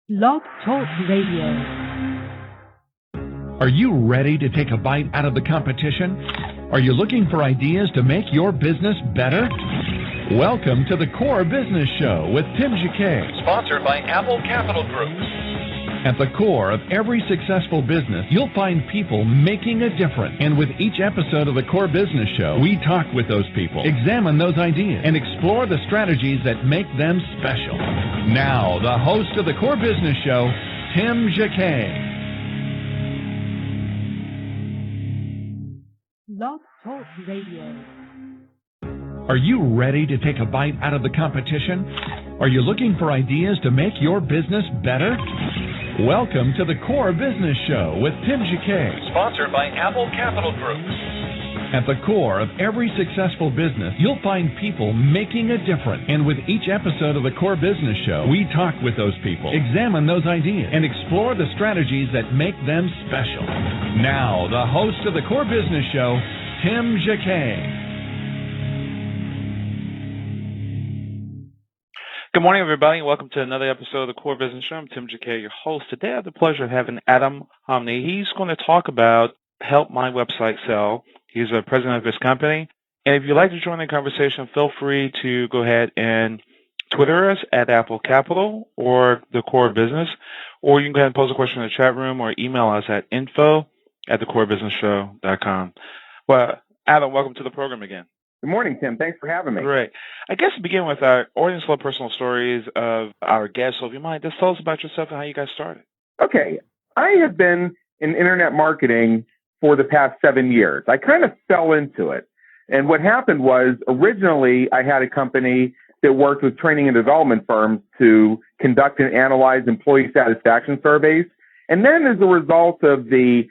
Blog Talk Radio. Are you ready to take a bite out of the competition? Are you looking for ideas to make your business better? Welcome to the Core Business Show with Tim Jacquet, sponsored by Apple Capital Group. At the core of every successful business, you'll find people making a difference. And with each episode of the Core Business Show, we talk with those people, examine those ideas, and explore the strategies that make them special. Now, the host of the Core Business Show, Tim Jacquet. Blog Talk Radio. Are you ready to take a bite out of the competition? Are you looking for ideas to make your business better? Welcome to the Core Business Show with Tim Jacquet, sponsored by Apple Capital Group. At the core of every successful business, you'll find people making a difference. And with each episode of the Core Business Show, we talk with those people, examine those ideas, and explore the strategies that make them special. Now, the host of the Core Business Show, Tim Jacquet. Good morning, everybody. Welcome to another episode of the Core Business Show. I'm Tim Jacquet, your host. Today, I have the pleasure of having Adam Hommey. He's going to talk about Help My Website Sell. He's the president of his company. And if you'd like to join the conversation, feel free to go ahead and Twitter us at Apple Capital or the Core Business, or you can go ahead and post a question in the chat room or email us at info@thecorebusinessshow.com. Well, Adam, welcome to the program again. Good morning, Tim. Thanks for having me. Great. I guess to begin with, our audience love personal stories of our guests. So if you mind, just tell us about yourself and how you got started. Okay. I have been in internet marketing for the past 7 years. I kind of fell into it. And what happened was originally I had a company that worked with training and development firms to conduct and analyze employee satisfaction surveys. And then as a result of the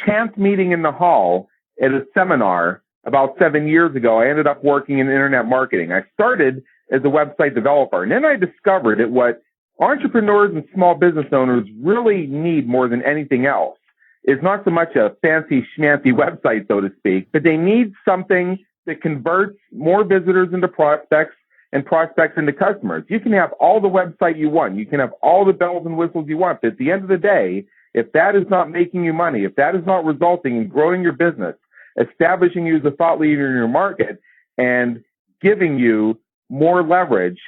chance meeting in the hall at a seminar about 7 years ago, I ended up working in internet marketing. I started as a website developer, and then I discovered that what entrepreneurs and small business owners really need more than anything else is not so much a fancy schmancy website, so to speak, but they need something that converts more visitors into prospects and prospects into customers. You can have all the website you want. You can have all the bells and whistles you want. But at the end of the day, if that is not making you money, if that is not resulting in growing your business, establishing you as a thought leader in your market, and giving you more leverage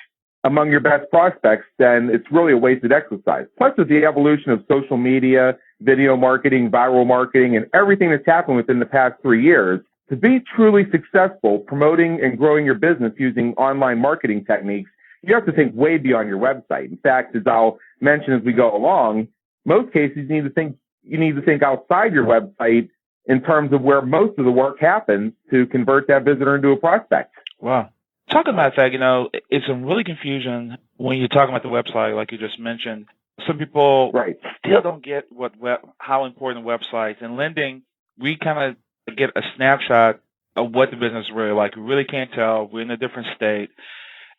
among your best prospects, then it's really a wasted exercise. Plus, with the evolution of social media, video marketing, viral marketing, and everything that's happened within the past 3 years, to be truly successful promoting and growing your business using online marketing techniques, you have to think way beyond your website. In fact, as I'll mention as we go along, most cases you need to think outside your website in terms of where most of the work happens to convert that visitor into a prospect. Wow. Talking about that, it's some really confusion when you're talking about the website, like you just mentioned. Some people still don't get how important websites. In lending, we kind of get a snapshot of what the business is really like. We really can't tell. We're in a different state.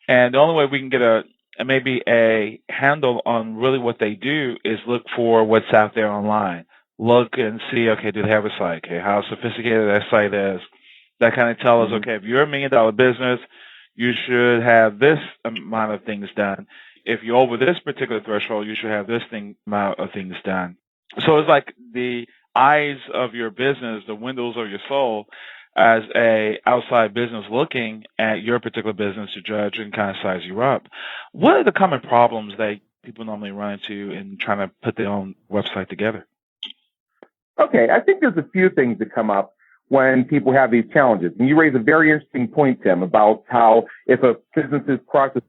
And the only way we can get maybe a handle on really what they do is look for what's out there online. Look and see, okay, do they have a site? Okay, how sophisticated that site is. That kind of tells us, okay, if you're $1 million business, you should have this amount of things done. If you're over this particular threshold, you should have this amount of things done. So it's like the eyes of your business, the windows of your soul, as a outside business looking at your particular business to judge and kind of size you up. What are the common problems that people normally run into in trying to put their own website together? Okay, I think there's a few things that come up when people have these challenges. And you raise a very interesting point, Tim, about how if a business has crossed a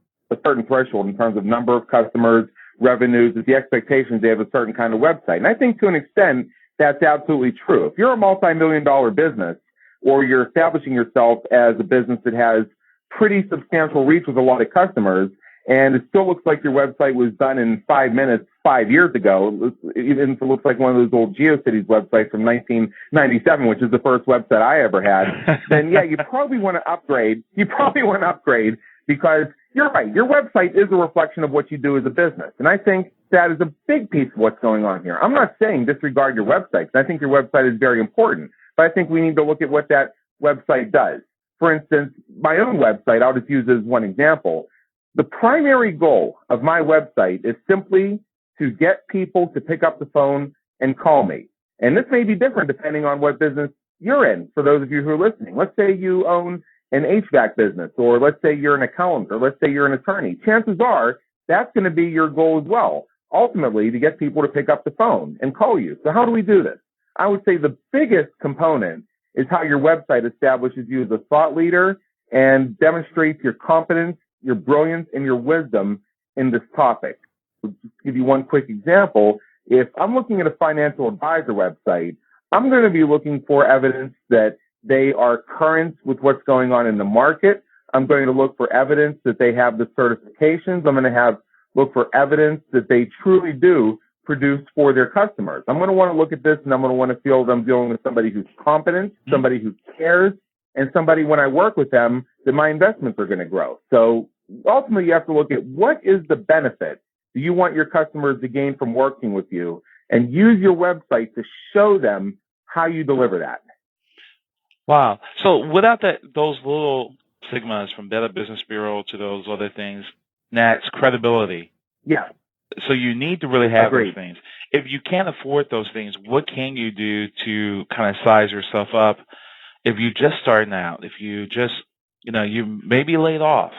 certain threshold in terms of number of customers, revenues, the expectations, they have a certain kind of website. And I think to an extent, that's absolutely true. If you're a multi-million-dollar business or you're establishing yourself as a business that has pretty substantial reach with a lot of customers, and it still looks like your website was done in 5 minutes 5 years ago. It even looks like one of those old GeoCities websites from 1997, which is the first website I ever had. Then, yeah, you probably want to upgrade. Because you're right. Your website is a reflection of what you do as a business. And I think that is a big piece of what's going on here. I'm not saying disregard your website, because I think your website is very important. But I think we need to look at what that website does. For instance, my own website, I'll just use as one example. The primary goal of my website is simply to get people to pick up the phone and call me. And this may be different depending on what business you're in. For those of you who are listening, let's say you own an HVAC business, or let's say you're an accountant, or let's say you're an attorney. Chances are that's going to be your goal as well, ultimately, to get people to pick up the phone and call you. So how do we do this? I would say the biggest component is how your website establishes you as a thought leader and demonstrates your competence, your brilliance, and your wisdom in this topic. I'll just give you one quick example. If I'm looking at a financial advisor website, I'm going to be looking for evidence that they are current with what's going on in the market. I'm going to look for evidence that they have the certifications. I'm going to look for evidence that they truly do produce for their customers. I'm going to want to look at this, and I'm going to want to feel that I'm dealing with somebody who's competent, somebody who cares, and somebody, when I work with them, that my investments are going to grow. So ultimately, you have to look at what is the benefit do you want your customers to gain from working with you, and use your website to show them how you deliver that. Wow. So without those little stigmas from Better Business Bureau to those other things, that's credibility. Yeah. So you need to really have Agreed. those things. If you can't afford those things, what can you do to kind of size yourself up? If you're just starting out, if you just, you may be laid off.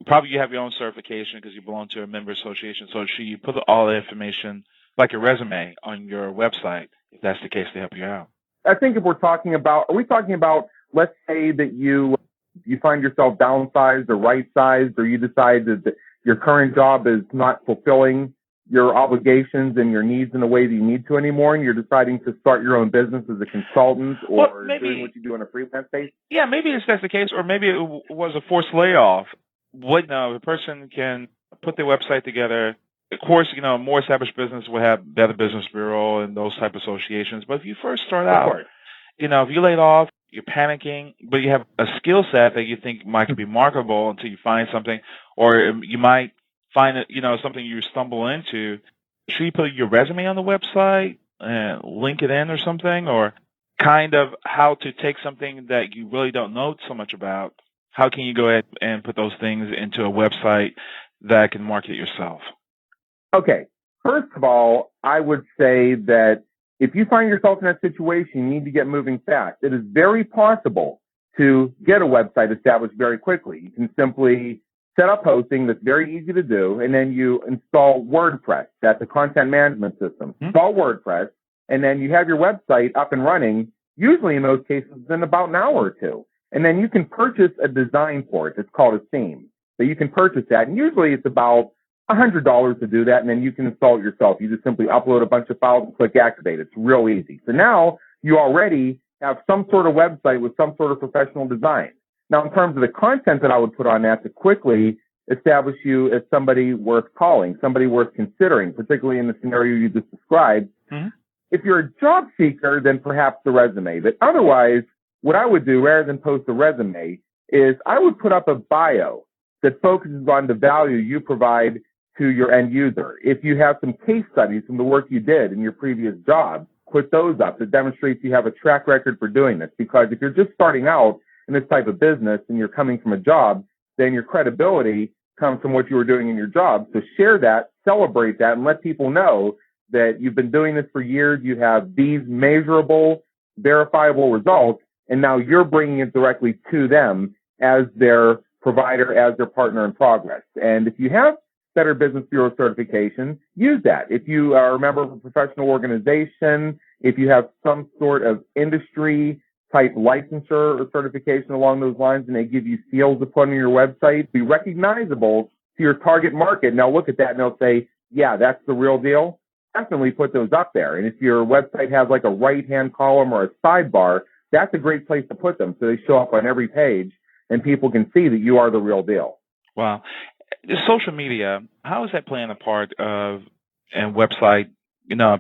Probably you have your own certification because you belong to a member association. So you put all the information, like your resume, on your website, if that's the case, to help you out. I think if are we talking about, let's say that you find yourself downsized or right-sized, or you decide that your current job is not fulfilling your obligations and your needs in the way that you need to anymore, and you're deciding to start your own business as a consultant, or doing what you do on a freelance basis? Yeah, maybe that's the case, or maybe it was a forced layoff. A person can put their website together. Of course, more established business will have Better Business Bureau and those type of associations. But if you first start out, if you laid off, you're panicking, but you have a skill set that you think might be marketable until you find something, or you might find it, something you stumble into. Should you put your resume on the website and link it in or something, or kind of how to take something that you really don't know so much about? How can you go ahead and put those things into a website that can market yourself? Okay. First of all, I would say that if you find yourself in that situation, you need to get moving fast. It is very possible to get a website established very quickly. You can simply set up hosting. That's very easy to do. And then you install WordPress. That's a content management system. Install WordPress, and then you have your website up and running, usually in most cases in about an hour or two. And then you can purchase a design for it. It's called a theme. So you can purchase that. And usually it's about $100 to do that, and then you can install it yourself. You just simply upload a bunch of files and click activate. It's real easy. So now you already have some sort of website with some sort of professional design. Now, in terms of the content that I would put on that to quickly establish you as somebody worth calling, somebody worth considering, particularly in the scenario you just described. If you're a job seeker, then perhaps the resume. But otherwise, what I would do rather than post a resume is I would put up a bio that focuses on the value you provide to your end user. If you have some case studies from the work you did in your previous job, put those up. It demonstrates you have a track record for doing this, because if you're just starting out in this type of business and you're coming from a job, then your credibility comes from what you were doing in your job. So share that, celebrate that, and let people know that you've been doing this for years. You have these measurable, verifiable results, and now you're bringing it directly to them as their provider, as their partner in progress. And if you have Better Business Bureau certification, use that. If you are a member of a professional organization, if you have some sort of industry type licensure or certification along those lines, and they give you seals to put on your website, be recognizable to your target market. Now look at that and they'll say, yeah, that's the real deal. Definitely put those up there. And if your website has like a right-hand column or a sidebar, that's a great place to put them so they show up on every page and people can see that you are the real deal. Wow. Social media, how is that playing a part of and website,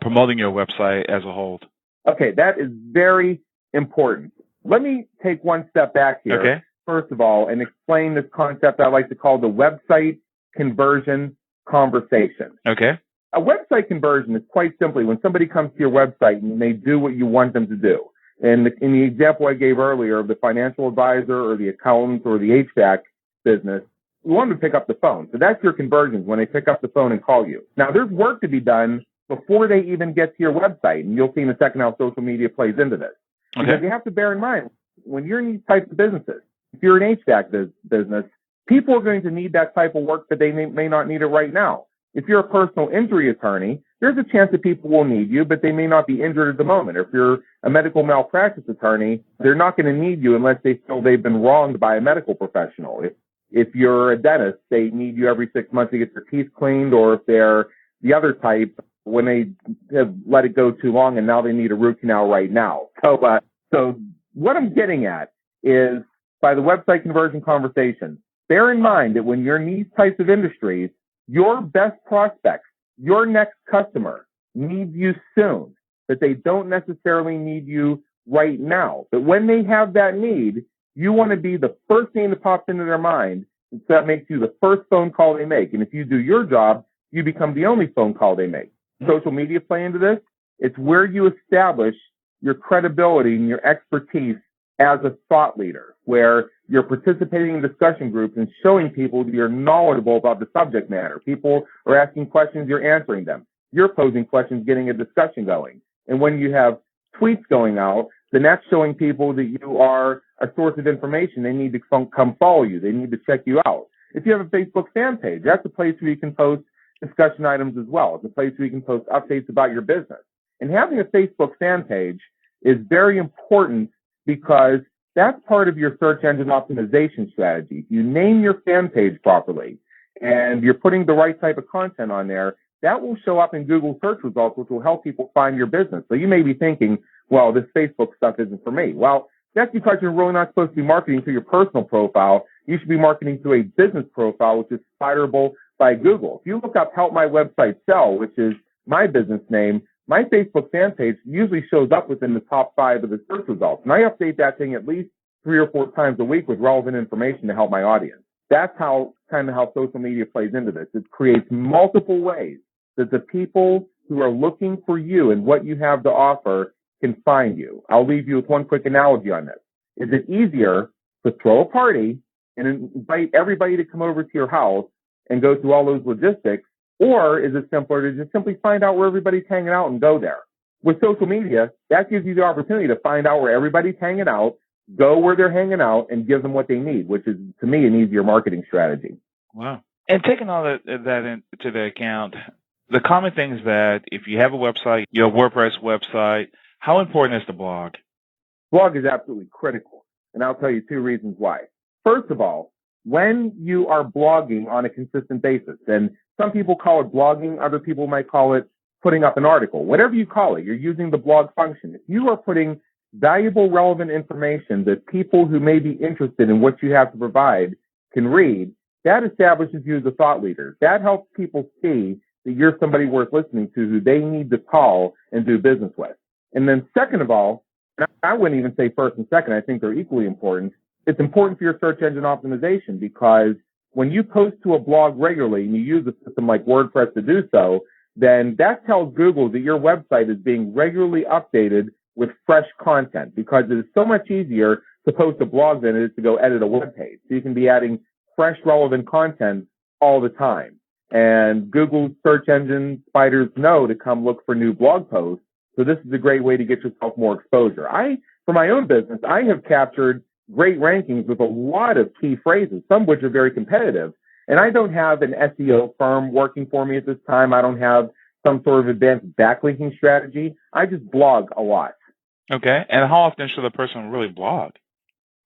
promoting your website as a whole? Okay, that is very important. Let me take one step back here, first of all, and explain this concept I like to call the website conversion conversation. Okay. A website conversion is quite simply when somebody comes to your website and they do what you want them to do. And in the example I gave earlier of the financial advisor or the accountant or the HVAC business, You want them to pick up the phone. So that's your conversions when they pick up the phone and call you. Now, there's work to be done before they even get to your website. And you'll see in a second how social media plays into this. Okay. Because you have to bear in mind, when you're in these types of businesses, if you're an HVAC business, people are going to need that type of work, but they may not need it right now. If you're a personal injury attorney, there's a chance that people will need you, but they may not be injured at the moment. Or if you're a medical malpractice attorney, they're not going to need you unless they feel they've been wronged by a medical professional. If you're a dentist, they need you every 6 months to get their teeth cleaned, or if they're the other type, when they have let it go too long and now they need a root canal right now. So what I'm getting at is, by the website conversion conversation, bear in mind that when you're in these types of industries, your best prospects, your next customer, needs you soon, that they don't necessarily need you right now. But when they have that need, you want to be the first name that pops into their mind, and so that makes you the first phone call they make. And if you do your job, you become the only phone call they make. Social media play into this. It's where you establish your credibility and your expertise as a thought leader, where you're participating in discussion groups and showing people that you're knowledgeable about the subject matter. People are asking questions, you're answering them. You're posing questions, getting a discussion going. And when you have tweets going out, then that's showing people that you are a source of information. They need to come follow you. They need to check you out. If you have a Facebook fan page, that's a place where you can post discussion items as well. It's a place where you can post updates about your business. And having a Facebook fan page is very important because that's part of your search engine optimization strategy. If you name your fan page properly and you're putting the right type of content on there, that will show up in Google search results, which will help people find your business. So you may be thinking, well, this Facebook stuff isn't for me. Well, that's because you're really not supposed to be marketing to your personal profile. You should be marketing to a business profile, which is spiderable by Google. If you look up Help My Website Sell, which is my business name, my Facebook fan page usually shows up within the top 5 of the search results. And I update that thing at least 3 or 4 times a week with relevant information to help my audience. That's how social media plays into this. It creates multiple ways that the people who are looking for you and what you have to offer can find you. I'll leave you with one quick analogy on this. Is it easier to throw a party and invite everybody to come over to your house and go through all those logistics? Or is it simpler to just simply find out where everybody's hanging out and go there? With social media, that gives you the opportunity to find out where everybody's hanging out, go where they're hanging out, and give them what they need, which is, to me, an easier marketing strategy. Wow. And taking all that into the account, the common thing is that if you have a website, your WordPress website, how important is the blog? Blog is absolutely critical, and I'll tell you 2 reasons why. First of all, when you are blogging on a consistent basis, and some people call it blogging, other people might call it putting up an article. Whatever you call it, you're using the blog function. If you are putting valuable, relevant information that people who may be interested in what you have to provide can read, that establishes you as a thought leader. That helps people see that you're somebody worth listening to, who they need to call and do business with. And then second of all, and I wouldn't even say first and second, I think they're equally important. It's important for your search engine optimization, because when you post to a blog regularly and you use a system like WordPress to do so, then that tells Google that your website is being regularly updated with fresh content, because it is so much easier to post a blog than it is to go edit a web page. So you can be adding fresh, relevant content all the time. And Google search engine spiders know to come look for new blog posts. So this is a great way to get yourself more exposure. For my own business, I have captured great rankings with a lot of key phrases, some of which are very competitive. And I don't have an SEO firm working for me at this time. I don't have some sort of advanced backlinking strategy. I just blog a lot. Okay. And how often should a person really blog?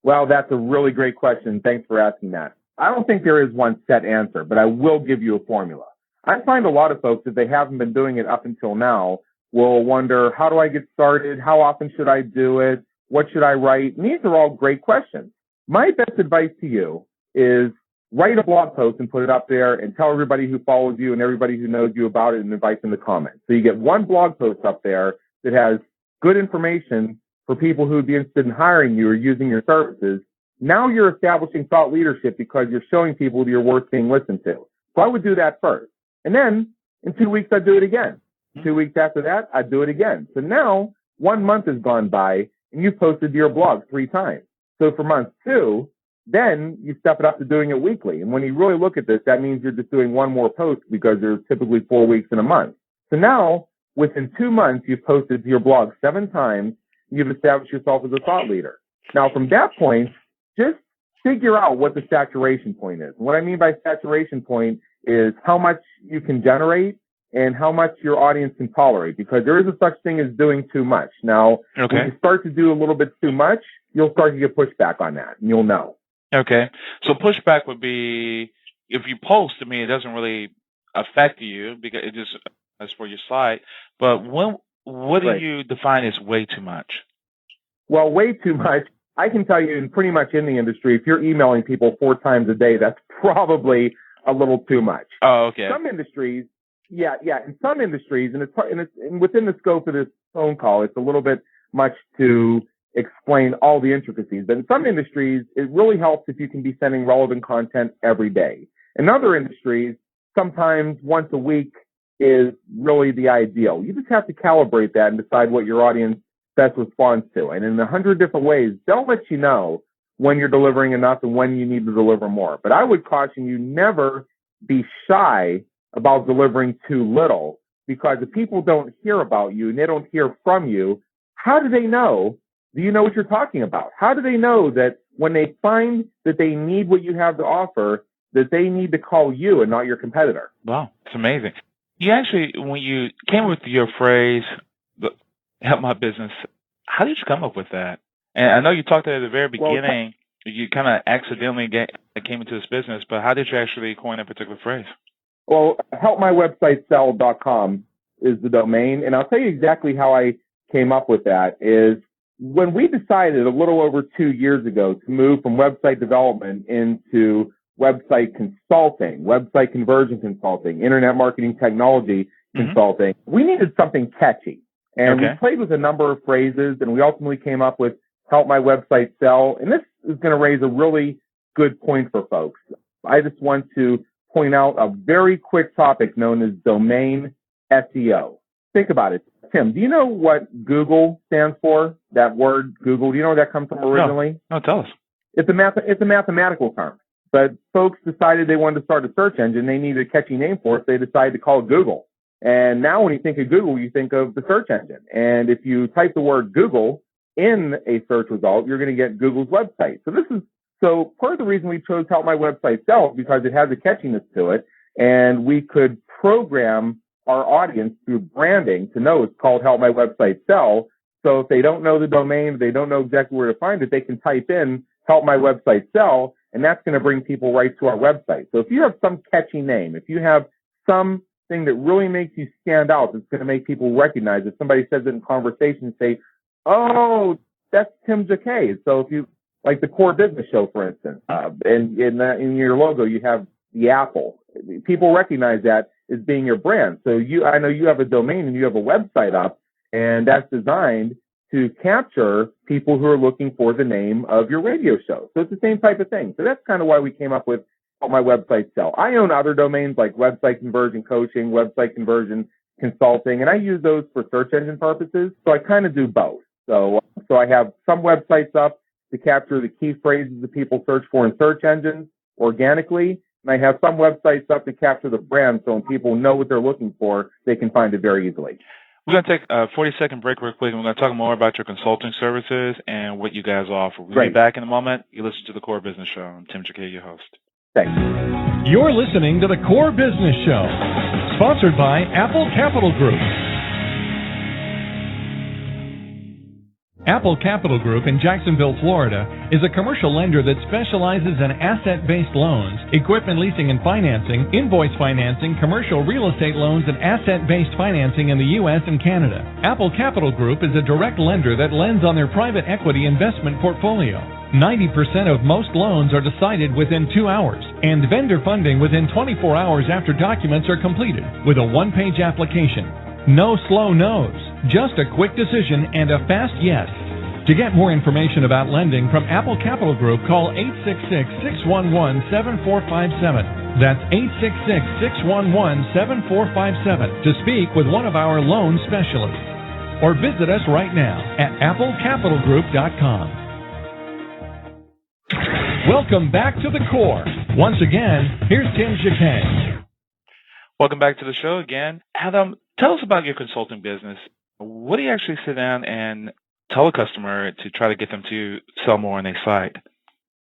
Well, that's a really great question. Thanks for asking that. I don't think there is one set answer, but I will give you a formula. I find a lot of folks, if they haven't been doing it up until now, will wonder, how do I get started? How often should I do it? What should I write? And these are all great questions. My best advice to you is write a blog post and put it up there and tell everybody who follows you and everybody who knows you about it and invite them to comment. So you get one blog post up there that has good information for people who would be interested in hiring you or using your services. Now you're establishing thought leadership because you're showing people that you're worth being listened to. So I would do that first. And then in 2 weeks, I'd do it again. 2 weeks after that, I'd do it again. So now 1 month has gone by and you've posted to your blog 3 times. So for month 2, then you step it up to doing it weekly. And when you really look at this, that means you're just doing one more post because there's typically 4 weeks in a month. So now, within 2 months, you've posted to your blog 7 times. You've established yourself as a thought leader. Now, from that point, just figure out what the saturation point is. What I mean by saturation point is how much you can generate and how much your audience can tolerate, because there is a such thing as doing too much. Now, when you start to do a little bit too much, you'll start to get pushback on that, and you'll know. Okay. So pushback would be if you post, I mean, it doesn't really affect you because it just is for your site. But what do you define as way too much? Well, way too much, I can tell you pretty much in the industry, if you're emailing people 4 times a day, that's probably a little too much. Oh, okay. Some industries, in some industries, and within the scope of this phone call, it's a little bit much to explain all the intricacies. But in some industries, it really helps if you can be sending relevant content every day. In other industries, sometimes once a week is really the ideal. You just have to calibrate that and decide what your audience best responds to. And in 100 different ways, they'll let you know when you're delivering enough and when you need to deliver more. But I would caution you never be shy about delivering too little, because if people don't hear about you and they don't hear from you, how do they know? Do you know what you're talking about? How do they know that when they find that they need what you have to offer, that they need to call you and not your competitor? Wow, it's amazing. You actually, when you came with your phrase, help my business, how did you come up with that? And I know you talked at the very beginning, you kind of accidentally came into this business, but how did you actually coin a particular phrase? Well, helpmywebsitesell.com is the domain. And I'll tell you exactly how I came up with that is when we decided a little over 2 years ago to move from website development into website consulting, website conversion consulting, internet marketing technology consulting, we needed something catchy. And we played with a number of phrases, and we ultimately came up with Help My Website Sell. And this is going to raise a really good point for folks. I just want to point out a very quick topic known as domain SEO. Think about it. Tim, do you know what Google stands for? That word Google, do you know where that comes from originally? No, tell us. It's a mathematical term. But folks decided they wanted to start a search engine. They needed a catchy name for it. So they decided to call it Google. And now when you think of Google, you think of the search engine. And if you type the word Google in a search result, you're going to get Google's website. So part of the reason we chose Help My Website Sell is because it has a catchiness to it. And we could program our audience through branding to know it's called Help My Website Sell. So if they don't know the domain, they don't know exactly where to find it, they can type in Help My Website Sell, and that's going to bring people right to our website. So if you have some catchy name, if you have something that really makes you stand out, that's going to make people recognize it. Somebody says it in conversation, say, oh, that's Tim Jacquet. So if you, like the Core Business Show, for instance, and in your logo, you have the apple. People recognize that as being your brand. So I know you have a domain and you have a website up, and that's designed to capture people who are looking for the name of your radio show. So it's the same type of thing. So that's kind of why we came up with Help My Website Sell. I own other domains like website conversion coaching, website conversion consulting, and I use those for search engine purposes. So I kind of do both. So I have some websites up to capture the key phrases that people search for in search engines organically. And I have some websites up to capture the brand, so when people know what they're looking for, they can find it very easily. We're going to take a 40-second break real quick, and we're going to talk more about your consulting services and what you guys offer. We'll be back in a moment. You listen to The Core Business Show. I'm Tim Jacquet, your host. Thanks. You're listening to The Core Business Show, sponsored by Apple Capital Group. Apple Capital Group in Jacksonville, Florida, is a commercial lender that specializes in asset-based loans, equipment leasing and financing, invoice financing, commercial real estate loans, and asset-based financing in the U.S. and Canada. Apple Capital Group is a direct lender that lends on their private equity investment portfolio. 90% of most loans are decided within 2 hours, and vendor funding within 24 hours after documents are completed, with a one-page application. No slow no's, just a quick decision and a fast yes. To get more information about lending from Apple Capital Group, call 866-611-7457. That's 866-611-7457 to speak with one of our loan specialists. Or visit us right now at applecapitalgroup.com. Welcome back to the core. Once again, here's Tim Jacquet. Welcome back to the show again. Adam, tell us about your consulting business. What do you actually sit down and tell a customer to try to get them to sell more on their site?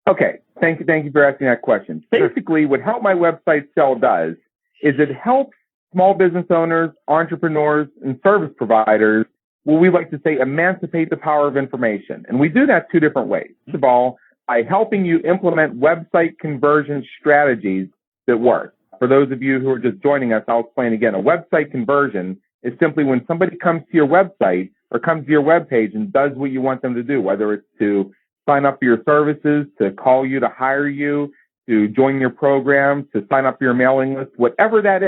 Okay, thank you for asking that question. Basically, what Help My Website Sell does is it helps small business owners, entrepreneurs, and service providers, what we like to say, emancipate the power of information. And we do that two different ways. First of all, by helping you implement website conversion strategies that work. For those of you who are just joining us, I'll explain again. A website conversion is simply when somebody comes to your website or comes to your webpage and does what you want them to do, whether it's to sign up for your services, to call you, to hire you, to join your program, to sign up for your mailing list, whatever it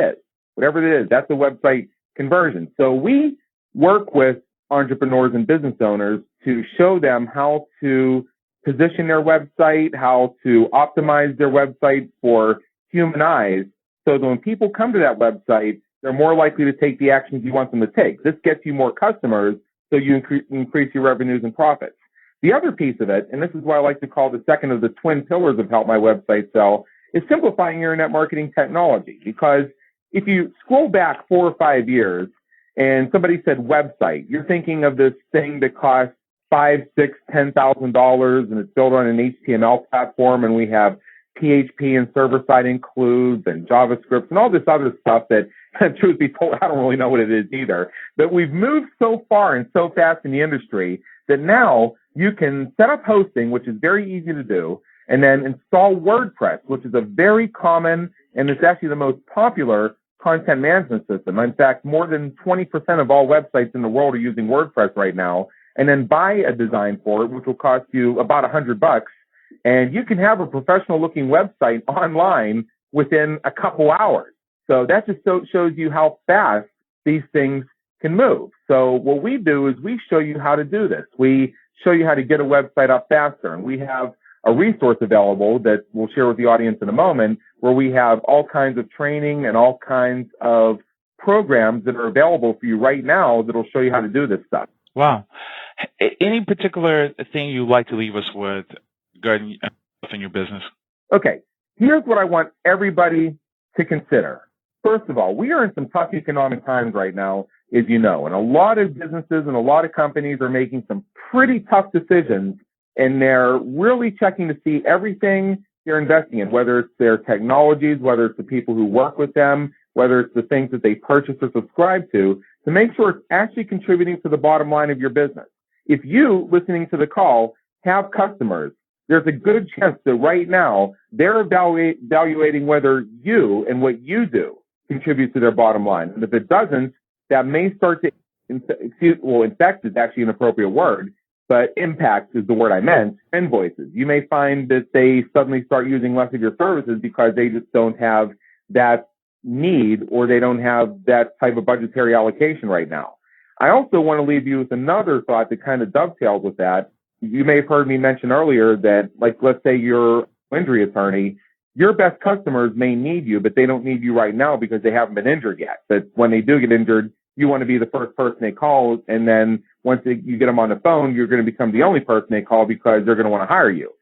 is, that's a website conversion. So we work with entrepreneurs and business owners to show them how to position their website, how to optimize their website for human eyes, so that when people come to that website, they're more likely to take the actions you want them to take. This gets you more customers, so you increase your revenues and profits. The other piece of it, and this is what I like to call the second of the twin pillars of Help My Website Sell, is simplifying internet marketing technology. Because if you scroll back 4 or 5 years and somebody said website, you're thinking of this thing that costs $5,000, $6,000, $10,000, and it's built on an HTML platform, and we have PHP and server-side includes and JavaScript and all this other stuff that, truth be told, I don't really know what it is either. But we've moved so far and so fast in the industry that now you can set up hosting, which is very easy to do, and then install WordPress, which is a very common, and it's actually the most popular content management system. In fact, more than 20% of all websites in the world are using WordPress right now, and then buy a design for it, which will cost you about $100. And you can have a professional looking website online within a couple hours. So that just shows you how fast these things can move. So what we do is we show you how to do this. We show you how to get a website up faster. And we have a resource available that we'll share with the audience in a moment, where we have all kinds of training and all kinds of programs that are available for you right now that'll show you how to do this stuff. Wow. Any particular thing you'd like to leave us with regarding in your business? Okay, here's what I want everybody to consider. First of all, we are in some tough economic times right now, as you know, and a lot of businesses and a lot of companies are making some pretty tough decisions, and they're really checking to see everything they're investing in, whether it's their technologies, whether it's the people who work with them, whether it's the things that they purchase or subscribe to make sure it's actually contributing to the bottom line of your business. If you, listening to the call, have customers, there's a good chance that right now they're evaluating whether you and what you do contributes to their bottom line. And if it doesn't, that may start to, infect is actually an appropriate word, but impact is the word I meant, invoices. You may find that they suddenly start using less of your services because they just don't have that need, or they don't have that type of budgetary allocation right now. I also want to leave you with another thought that kind of dovetails with that. You may have heard me mention earlier that, like, let's say you're an injury attorney, your best customers may need you, but they don't need you right now because they haven't been injured yet. But when they do get injured, you want to be the first person they call. And then once you get them on the phone, you're going to become the only person they call because they're going to want to hire you.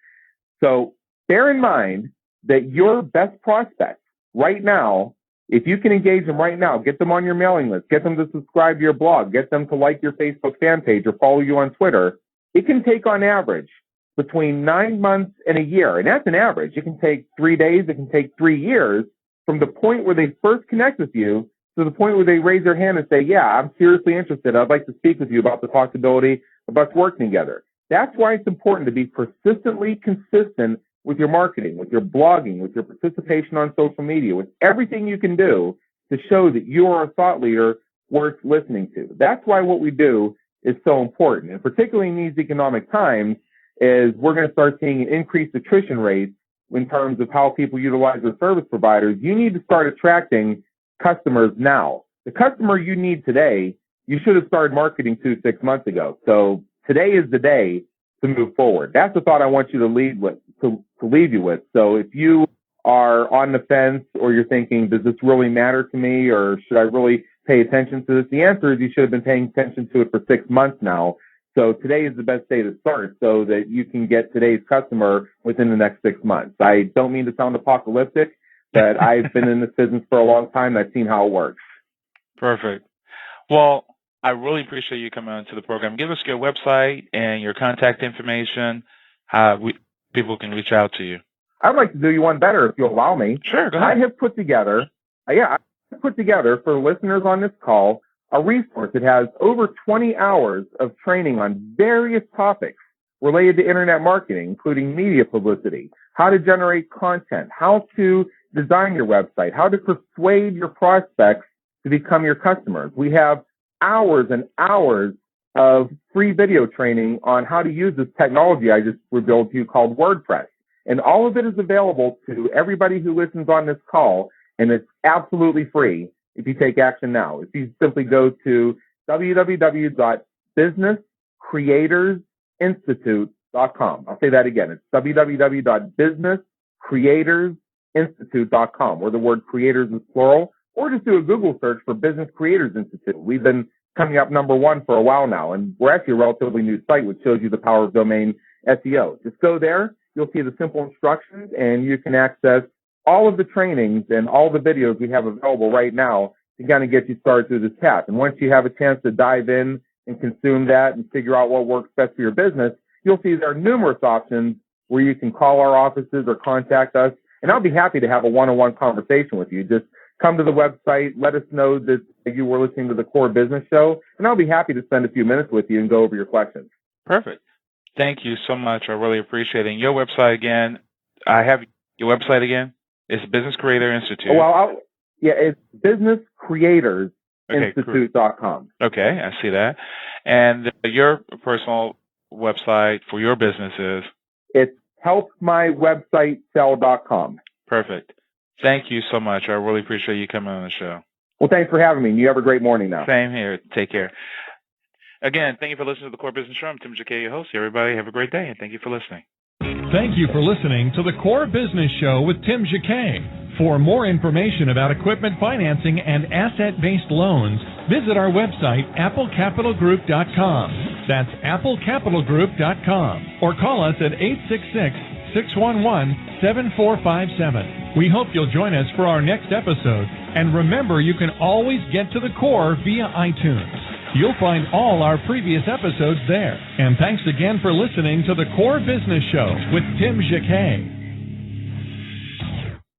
So bear in mind that your best prospects right now, if you can engage them right now, get them on your mailing list, get them to subscribe to your blog, get them to like your Facebook fan page or follow you on Twitter, it can take on average between 9 months and a year. And that's an average. It can take 3 days. It can take 3 years from the point where they first connect with you to the point where they raise their hand and say, yeah, I'm seriously interested. I'd like to speak with you about the possibility of us working together. That's why it's important to be persistently consistent with your marketing, with your blogging, with your participation on social media, with everything you can do to show that you are a thought leader worth listening to. That's why what we do is so important. And particularly in these economic times, is we're going to start seeing increased attrition rates in terms of how people utilize their service providers. You need to start attracting customers now. The customer you need today, you should have started marketing 6 months ago. So today is the day to move forward. That's the thought I want you to leave you with. So if you are on the fence, or you're thinking, does this really matter to me, or should I really pay attention to this? The answer is you should have been paying attention to it for 6 months now. So today is the best day to start so that you can get today's customer within the next 6 months. I don't mean to sound apocalyptic, but I've been in this business for a long time. And I've seen how it works. Perfect. Well, I really appreciate you coming on to the program. Give us your website and your contact information, how people can reach out to you. I'd like to do you one better if you'll allow me. Sure, go ahead. I have put together for listeners on this call a resource that has over 20 hours of training on various topics related to internet marketing, including media publicity, how to generate content, how to design your website, how to persuade your prospects to become your customers. We have hours and hours of free video training on how to use this technology I just revealed to you called WordPress. And all of it is available to everybody who listens on this call, and it's absolutely free if you take action now. If you simply go to www.businesscreatorsinstitute.com. I'll say that again. It's www.businesscreatorsinstitute.com, where the word creators is plural, or just do a Google search for Business Creators Institute. We've been coming up #1 for a while now, and we're actually a relatively new site, which shows you the power of domain SEO. Just go there. You'll see the simple instructions, and you can access all of the trainings and all the videos we have available right now to kind of get you started through this path. And once you have a chance to dive in and consume that and figure out what works best for your business, you'll see there are numerous options where you can call our offices or contact us. And I'll be happy to have a one-on-one conversation with you. Just come to the website, let us know that you were listening to the Core Business Show, and I'll be happy to spend a few minutes with you and go over your questions. Perfect. Thank you so much. I really appreciate it. And your website again, I have your website again. It's Business Creator Institute. It's businesscreatorsinstitute.com. Okay, I see that. And your personal website for your business is? It's helpmywebsitesell.com. Perfect. Thank you so much. I really appreciate you coming on the show. Well, thanks for having me. You have a great morning now. Same here. Take care. Again, thank you for listening to the Core Business Show. I'm Tim Jacquet, your host. Everybody have a great day, and thank you for listening. Thank you for listening to the Core Business Show with Tim Jacquet. For more information about equipment financing and asset-based loans, visit our website, applecapitalgroup.com. That's applecapitalgroup.com. Or call us at 866-611-7457. We hope you'll join us for our next episode. And remember, you can always get to the core via iTunes. You'll find all our previous episodes there. And thanks again for listening to the Core Business Show with Tim Jacquet.